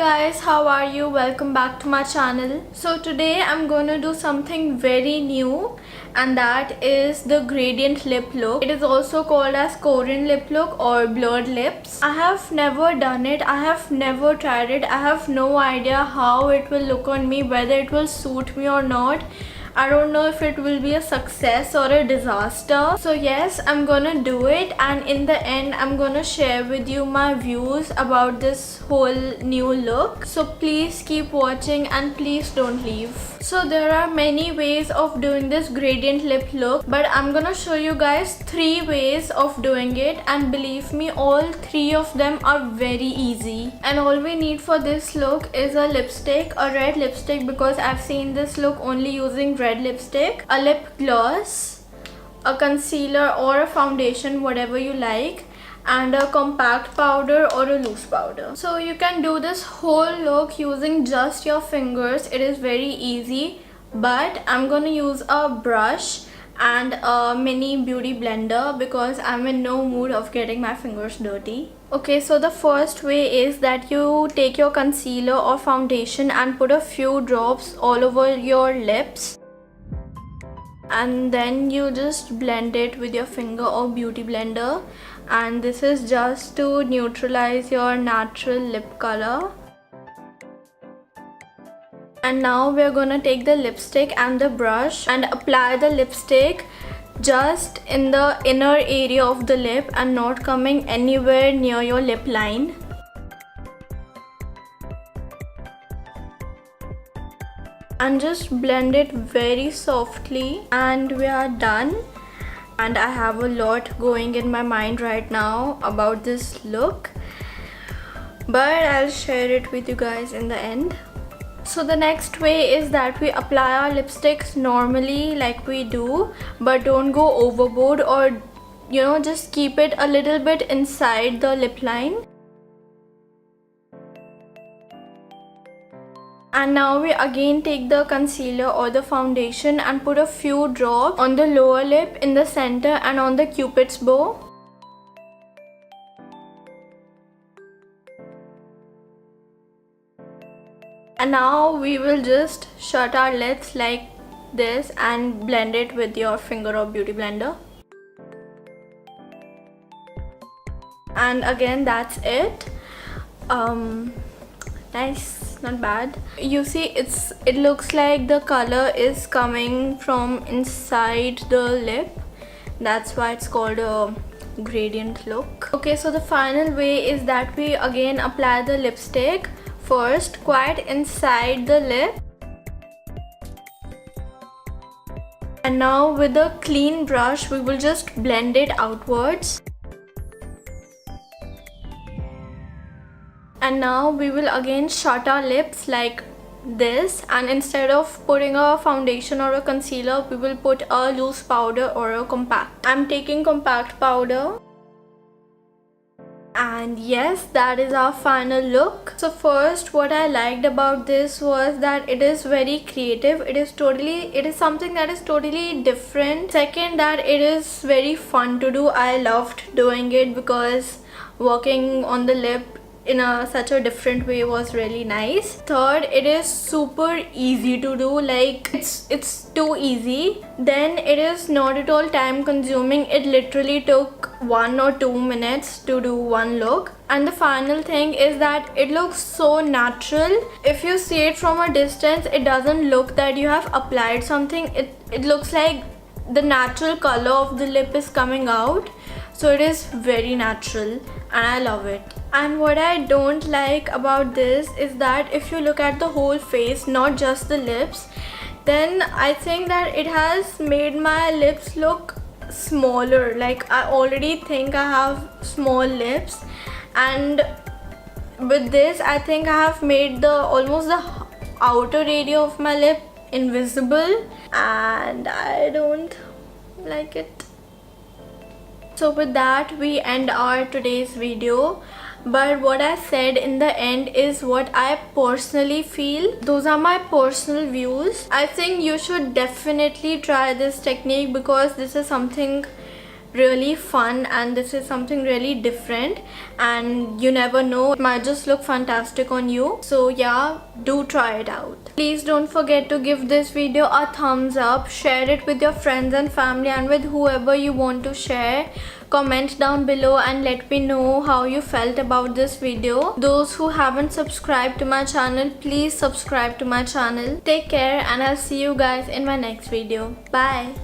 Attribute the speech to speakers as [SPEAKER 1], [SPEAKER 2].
[SPEAKER 1] guys, how are you? Welcome back to my channel. So today I'm gonna do something very new, and that is the gradient lip look. It is also called as Korean lip look or blurred lips. I have never done it. I have never tried it. I have no idea how it will look on me, whether it will suit me or not. I don't know if it will be a success or a disaster. So yes, I'm gonna do it, and in the end I'm gonna share with you my views about this whole new look. So please keep watching and please don't leave. So there are many ways of doing this gradient lip look, but I'm gonna show you guys 3 ways of doing it, and believe me, all 3 of them are very easy. And all we need for this look is a lipstick, a red lipstick, because I've seen this look only using red lipstick, a lip gloss, a concealer or a foundation, whatever you like, and a compact powder or a loose powder. So you can do this whole look using just your fingers. It is very easy, but I'm gonna use a brush and a mini beauty blender because I'm in no mood of getting my fingers dirty. Okay, so the first way is that you take your concealer or foundation and put a few drops all over your lips, and then you just blend it with your finger or beauty blender, and this is just to neutralize your natural lip color. And now we're gonna take the lipstick and the brush and apply the lipstick just in the inner area of the lip and not coming anywhere near your lip line. And just blend it very softly, and we are done. And I have a lot going in my mind right now about this look, but I'll share it with you guys in the end. So the next way is that we apply our lipsticks normally like we do, but don't go overboard, or just keep it a little bit inside the lip line. And now we again take the concealer or the foundation and put a few drops on the lower lip, in the center, and on the cupid's bow. And now we will just shut our lips like this and blend it with your finger or beauty blender. And again, that's it. Nice, not bad. You see, it looks like the color is coming from inside the lip. That's why it's called a gradient look. Okay, so the final way is that we again apply the lipstick first quite inside the lip, and now with a clean brush we will just blend it outwards. And now we will again shut our lips like this, and instead of putting a foundation or a concealer, we will put a loose powder or a compact. I'm taking compact powder. And yes, that is our final look. So first, what I liked about this was that it is very creative. It is something that is totally different. Second, that it is very fun to do. I loved doing it because working on the lip in such a different way was really nice. Third, it is super easy to do. Like it's too easy. Then it is not at all time consuming. It literally took 1 or 2 minutes to do one look. And the final thing is that it looks so natural. If you see it from a distance, it doesn't look that you have applied something. It looks like the natural color of the lip is coming out. So it is very natural, and I love it. And what I don't like about this is that if you look at the whole face, not just the lips, then I think that it has made my lips look smaller. Like, I already think I have small lips, and with this I think I have made almost the outer area of my lip invisible, and I don't like it. So with that, we end our today's video. But what I said in the end is what I personally feel. Those are my personal views. I think you should definitely try this technique because this is something really fun, and this is something really different, and you never know, it might just look fantastic on you. So yeah, do try it out. Please don't forget to give this video a thumbs up, share it with your friends and family and with whoever you want to share. Comment down below and let me know how you felt about this video. Those who haven't subscribed to my channel, please subscribe to my channel. Take care, and I'll see you guys in my next video. Bye.